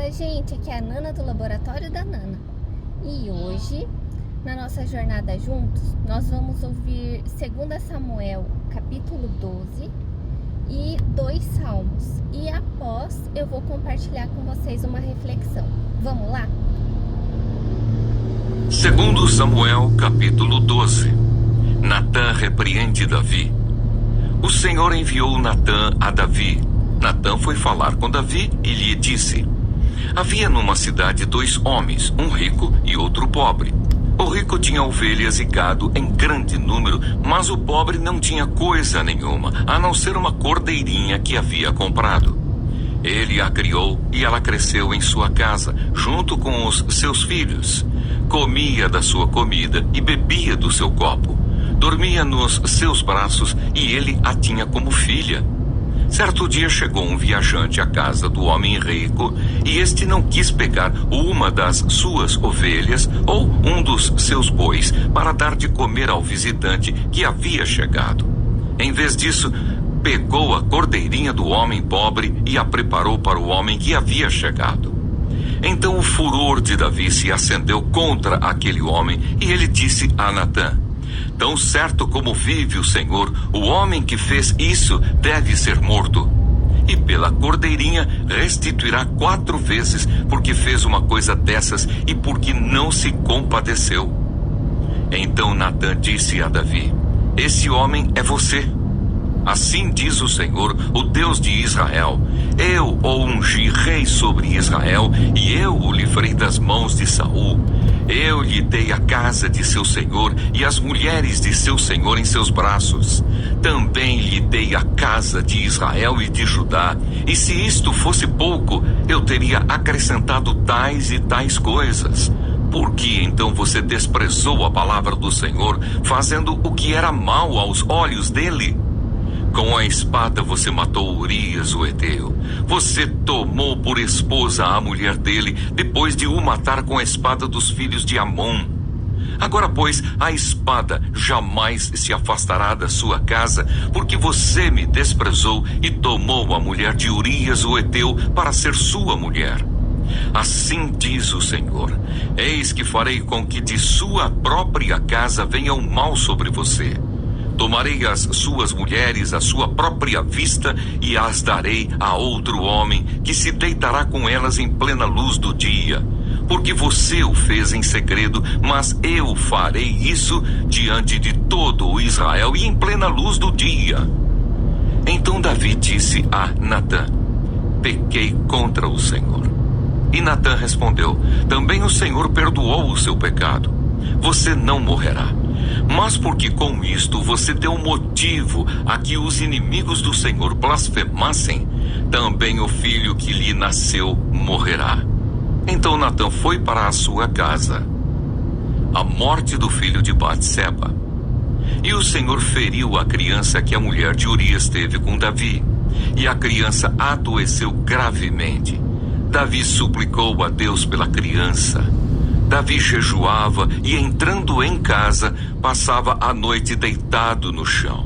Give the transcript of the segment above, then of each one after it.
Fala, gente, aqui é a Nana do Laboratório da Nana. E hoje, na nossa jornada juntos, nós vamos ouvir 2 Samuel, capítulo 12 e 2 Salmos. E após, eu vou compartilhar com vocês uma reflexão. Vamos lá? 2 Samuel, capítulo 12. Natã repreende Davi. O Senhor enviou Natã a Davi. Natã foi falar com Davi e lhe disse: havia numa cidade 2 homens, um rico e outro pobre. O rico tinha ovelhas e gado em grande número, mas o pobre não tinha coisa nenhuma, a não ser uma cordeirinha que havia comprado. Ele a criou e ela cresceu em sua casa, junto com os seus filhos. Comia da sua comida e bebia do seu copo. Dormia nos seus braços e ele a tinha como filha. Certo dia chegou um viajante à casa do homem rico e este não quis pegar uma das suas ovelhas ou um dos seus bois para dar de comer ao visitante que havia chegado. Em vez disso, pegou a cordeirinha do homem pobre e a preparou para o homem que havia chegado. Então o furor de Davi se acendeu contra aquele homem e ele disse a Natã: tão certo como vive o Senhor, o homem que fez isso deve ser morto. E pela cordeirinha restituirá 4 vezes, porque fez uma coisa dessas e porque não se compadeceu. Então Natã disse a Davi: esse homem é você. Assim diz o Senhor, o Deus de Israel: eu o ungi rei sobre Israel e eu o livrei das mãos de Saul. Eu lhe dei a casa de seu senhor e as mulheres de seu senhor em seus braços. Também lhe dei a casa de Israel e de Judá. E se isto fosse pouco, eu teria acrescentado tais e tais coisas. Por que então você desprezou a palavra do Senhor, fazendo o que era mal aos olhos dele? Com a espada você matou Urias, o heteu. Você tomou por esposa a mulher dele, depois de o matar com a espada dos filhos de Amon. Agora, pois, a espada jamais se afastará da sua casa, porque você me desprezou e tomou a mulher de Urias, o heteu, para ser sua mulher. Assim diz o Senhor: eis que farei com que de sua própria casa venha o mal sobre você. Tomarei as suas mulheres à sua própria vista e as darei a outro homem, que se deitará com elas em plena luz do dia. Porque você o fez em segredo, mas eu farei isso diante de todo o Israel e em plena luz do dia. Então Davi disse a Natã: pequei contra o Senhor. E Natã respondeu: também o Senhor perdoou o seu pecado. Você não morrerá. Mas porque com isto você deu motivo a que os inimigos do Senhor blasfemassem, também o filho que lhe nasceu morrerá. Então Natã foi para a sua casa. A morte do filho de Batseba. E o Senhor feriu a criança que a mulher de Urias teve com Davi, e a criança adoeceu gravemente. Davi suplicou a Deus pela criança. Davi jejuava e, entrando em casa, passava a noite deitado no chão.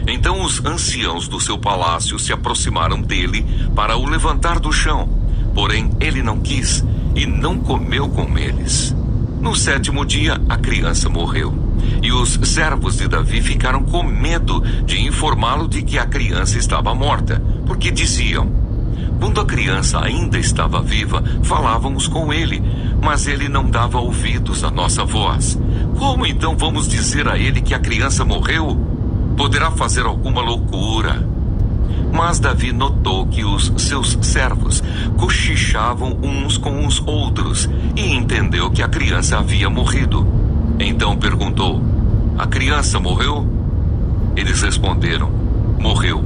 Então os anciãos do seu palácio se aproximaram dele para o levantar do chão. Porém, ele não quis e não comeu com eles. No 7º dia, a criança morreu. E os servos de Davi ficaram com medo de informá-lo de que a criança estava morta, porque diziam: quando a criança ainda estava viva, falávamos com ele, mas ele não dava ouvidos à nossa voz. Como então vamos dizer a ele que a criança morreu? Poderá fazer alguma loucura. Mas Davi notou que os seus servos cochichavam uns com os outros e entendeu que a criança havia morrido. Então perguntou: a criança morreu? Eles responderam: morreu.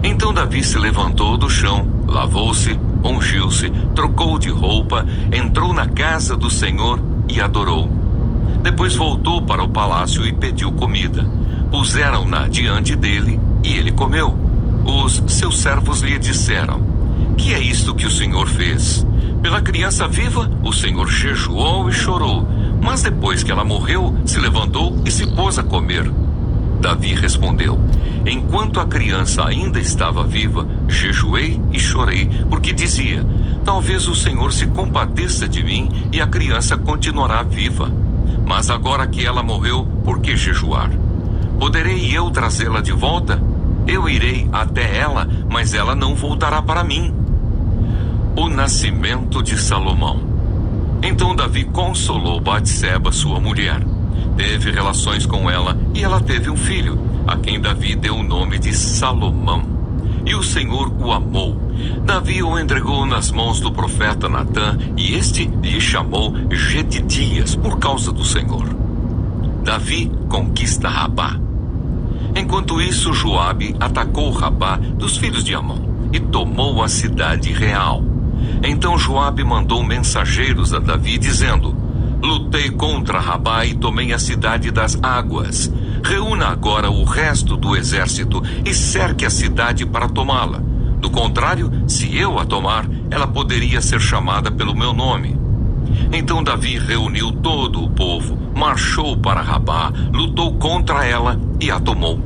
Então Davi se levantou do chão, lavou-se, ungiu-se, trocou de roupa, entrou na casa do Senhor e adorou. Depois voltou para o palácio e pediu comida. Puseram-na diante dele e ele comeu. Os seus servos lhe disseram: que é isto que o Senhor fez? Pela criança viva, o Senhor jejuou e chorou, mas depois que ela morreu, se levantou e se pôs a comer. Davi respondeu: Enquanto a criança ainda estava viva, jejuei e chorei, porque dizia: talvez o Senhor se compadeça de mim e a criança continuará viva. Mas agora que ela morreu, por que jejuar? Poderei eu trazê-la de volta? Eu irei até ela, mas ela não voltará para mim. O nascimento de Salomão. Então Davi consolou Batseba, sua mulher. Teve relações com ela e ela teve um filho, a quem Davi deu o nome de Salomão. E o Senhor o amou. Davi o entregou nas mãos do profeta Natã, e este lhe chamou Jedidias por causa do Senhor. Davi conquista Rabá. Enquanto isso, Joabe atacou Rabá dos filhos de Amon e tomou a cidade real. Então Joabe mandou mensageiros a Davi, dizendo: lutei contra Rabá e tomei a cidade das águas. Reúna agora o resto do exército e cerque a cidade para tomá-la. Do contrário, se eu a tomar, ela poderia ser chamada pelo meu nome. Então Davi reuniu todo o povo, marchou para Rabá, lutou contra ela e a tomou.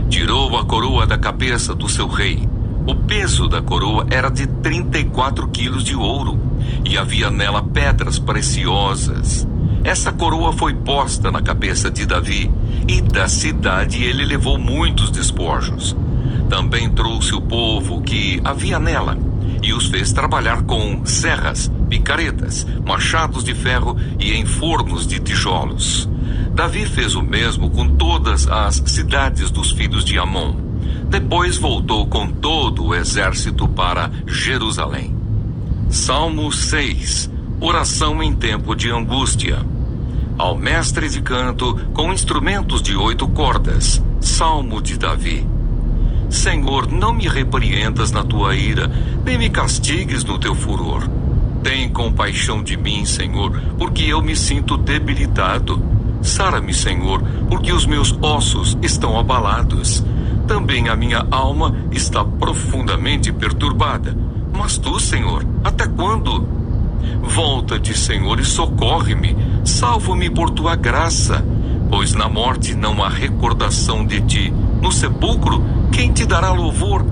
Tirou a coroa da cabeça do seu rei. O peso da coroa era de 34 quilos de ouro, e havia nela pedras preciosas. Essa coroa foi posta na cabeça de Davi, e da cidade ele levou muitos despojos. Também trouxe o povo que havia nela, e os fez trabalhar com serras, picaretas, machados de ferro e em fornos de tijolos. Davi fez o mesmo com todas as cidades dos filhos de Amon. Depois voltou com todo o exército para Jerusalém. Salmo 6. Oração em tempo de angústia. Ao mestre de canto, com instrumentos de 8 cordas. Salmo de Davi. Senhor, não me repreendas na tua ira, nem me castigues no teu furor. Tem compaixão de mim, Senhor, porque eu me sinto debilitado. Sara-me, Senhor, porque os meus ossos estão abalados. Também a minha alma está profundamente perturbada. Mas tu, Senhor, até quando? Volta-te, Senhor, e socorre-me. Salva-me por tua graça. Pois na morte não há recordação de ti. No sepulcro, quem te dará louvor?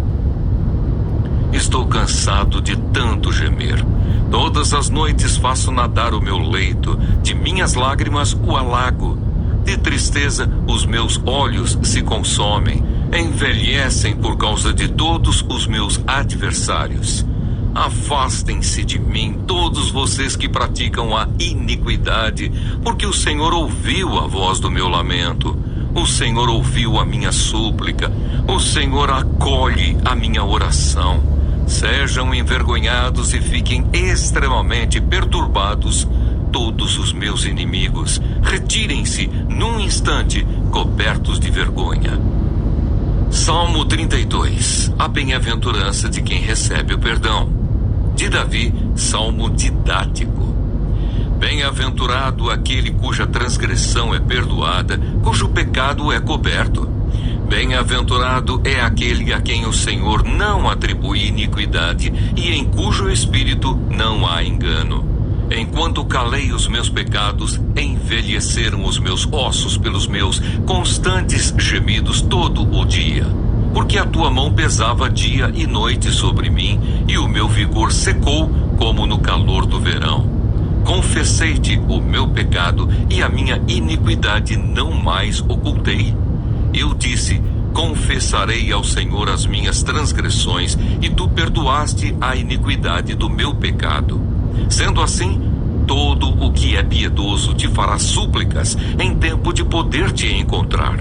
Estou cansado de tanto gemer. Todas as noites faço nadar o meu leito. De minhas lágrimas o alago. De tristeza os meus olhos se consomem. Envelhecem por causa de todos os meus adversários. Afastem-se de mim, todos vocês que praticam a iniquidade, porque o Senhor ouviu a voz do meu lamento. O Senhor ouviu a minha súplica. O Senhor acolhe a minha oração. Sejam envergonhados e fiquem extremamente perturbados todos os meus inimigos. Retirem-se num instante, cobertos de vergonha. Salmo 32. A bem-aventurança de quem recebe o perdão. De Davi, salmo didático. Bem-aventurado aquele cuja transgressão é perdoada, cujo pecado é coberto. Bem-aventurado é aquele a quem o Senhor não atribui iniquidade e em cujo espírito não há engano. Enquanto calei os meus pecados, envelheceram os meus ossos pelos meus constantes gemidos todo o dia. Porque a tua mão pesava dia e noite sobre mim, e o meu vigor secou como no calor do verão. Confessei-te o meu pecado, e a minha iniquidade não mais ocultei. Eu disse: confessarei ao Senhor as minhas transgressões, e tu perdoaste a iniquidade do meu pecado. Sendo assim, todo o que é piedoso te fará súplicas em tempo de poder te encontrar.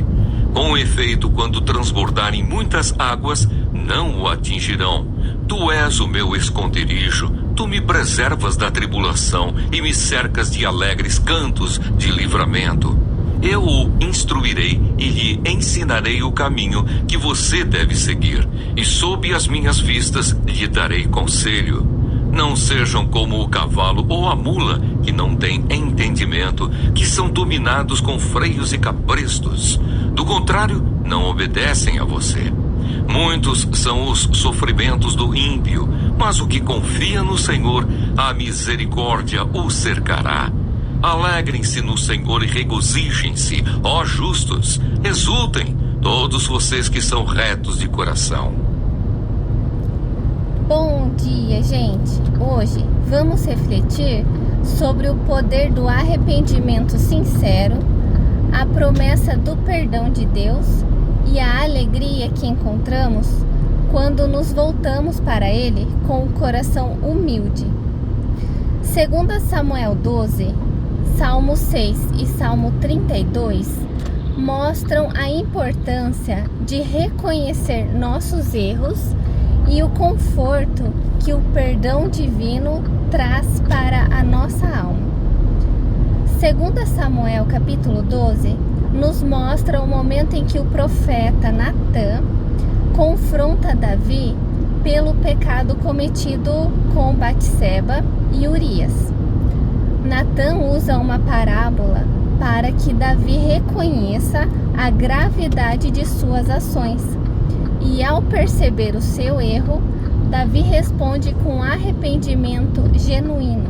Com efeito, quando transbordarem muitas águas, não o atingirão. Tu és o meu esconderijo, tu me preservas da tribulação e me cercas de alegres cantos de livramento. Eu o instruirei e lhe ensinarei o caminho que você deve seguir, e sob as minhas vistas lhe darei conselho. Não sejam como o cavalo ou a mula, que não têm entendimento, que são dominados com freios e cabrestos. Do contrário, não obedecem a você. Muitos são os sofrimentos do ímpio, mas o que confia no Senhor, a misericórdia o cercará. Alegrem-se no Senhor e regozijem-se, ó justos, exultem, todos vocês que são retos de coração. Bom dia, gente! Hoje vamos refletir sobre o poder do arrependimento sincero, a promessa do perdão de Deus e a alegria que encontramos quando nos voltamos para Ele com o coração humilde. 2 Samuel 12, Salmo 6 e Salmo 32 mostram a importância de reconhecer nossos erros e o conforto que o perdão divino traz para a nossa alma. 2 Samuel capítulo 12 nos mostra o momento em que o profeta Natã confronta Davi pelo pecado cometido com Batseba e Urias. Natã usa uma parábola para que Davi reconheça a gravidade de suas ações. E ao perceber o seu erro, Davi responde com arrependimento genuíno.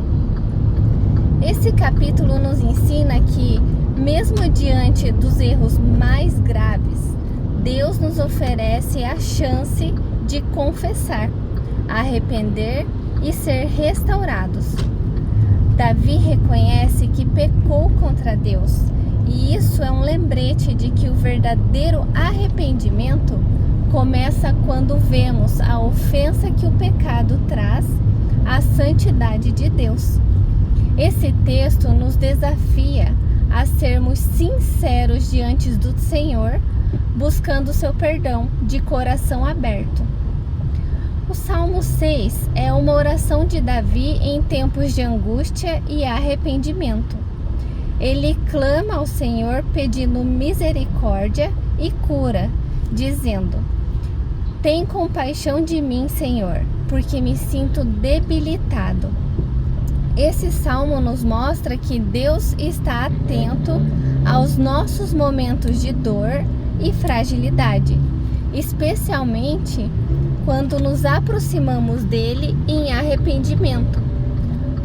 Esse capítulo nos ensina que, mesmo diante dos erros mais graves, Deus nos oferece a chance de confessar, arrepender e ser restaurados. Davi reconhece que pecou contra Deus, e isso é um lembrete de que o verdadeiro arrependimento começa quando vemos a ofensa que o pecado traz à santidade de Deus. Esse texto nos desafia a sermos sinceros diante do Senhor, buscando seu perdão de coração aberto. O Salmo 6 é uma oração de Davi em tempos de angústia e arrependimento. Ele clama ao Senhor pedindo misericórdia e cura, dizendo: "Tem compaixão de mim, Senhor, porque me sinto debilitado." Esse salmo nos mostra que Deus está atento aos nossos momentos de dor e fragilidade, especialmente quando nos aproximamos dele em arrependimento.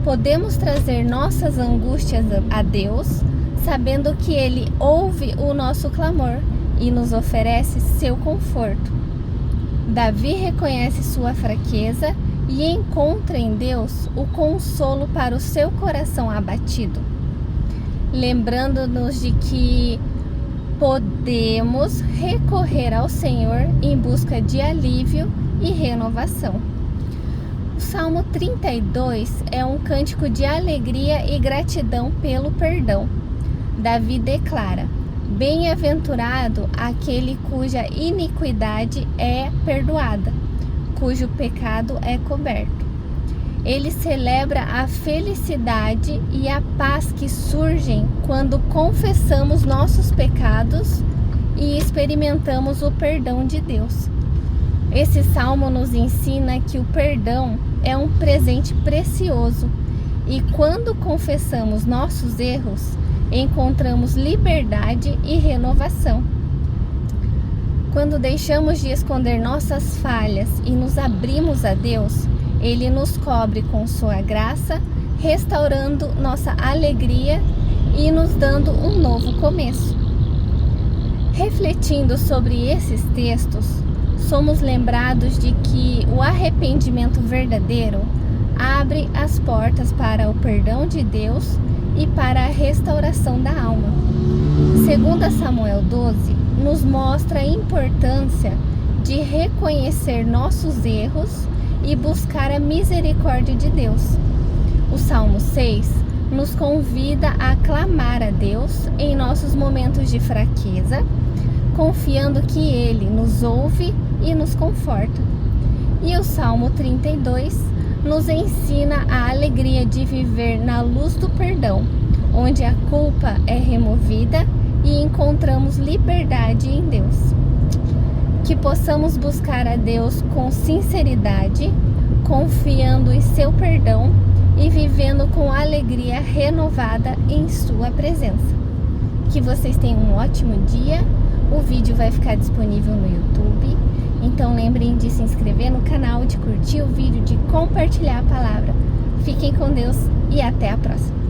Podemos trazer nossas angústias a Deus, sabendo que ele ouve o nosso clamor e nos oferece seu conforto. Davi reconhece sua fraqueza e encontra em Deus o consolo para o seu coração abatido, lembrando-nos de que podemos recorrer ao Senhor em busca de alívio e renovação. O Salmo 32 é um cântico de alegria e gratidão pelo perdão. Davi declara: "Bem-aventurado aquele cuja iniquidade é perdoada, cujo pecado é coberto." Ele celebra a felicidade e a paz que surgem quando confessamos nossos pecados e experimentamos o perdão de Deus. Esse salmo nos ensina que o perdão é um presente precioso e quando confessamos nossos erros, encontramos liberdade e renovação. Quando deixamos de esconder nossas falhas e nos abrimos a Deus, Ele nos cobre com sua graça, restaurando nossa alegria e nos dando um novo começo. Refletindo sobre esses textos, somos lembrados de que o arrependimento verdadeiro abre as portas para o perdão de Deus e para a restauração da alma. 2 Samuel 12 nos mostra a importância de reconhecer nossos erros e buscar a misericórdia de Deus. O Salmo 6 nos convida a clamar a Deus em nossos momentos de fraqueza, confiando que Ele nos ouve e nos conforta. E o Salmo 32 nos ensina a alegria de viver na luz do perdão, onde a culpa é removida e encontramos liberdade em Deus. Que possamos buscar a Deus com sinceridade, confiando em seu perdão e vivendo com alegria renovada em sua presença. Que vocês tenham um ótimo dia. O vídeo vai ficar disponível no YouTube, então lembrem de se inscrever no canal, de curtir o vídeo, de compartilhar a palavra. Fiquem com Deus e até a próxima.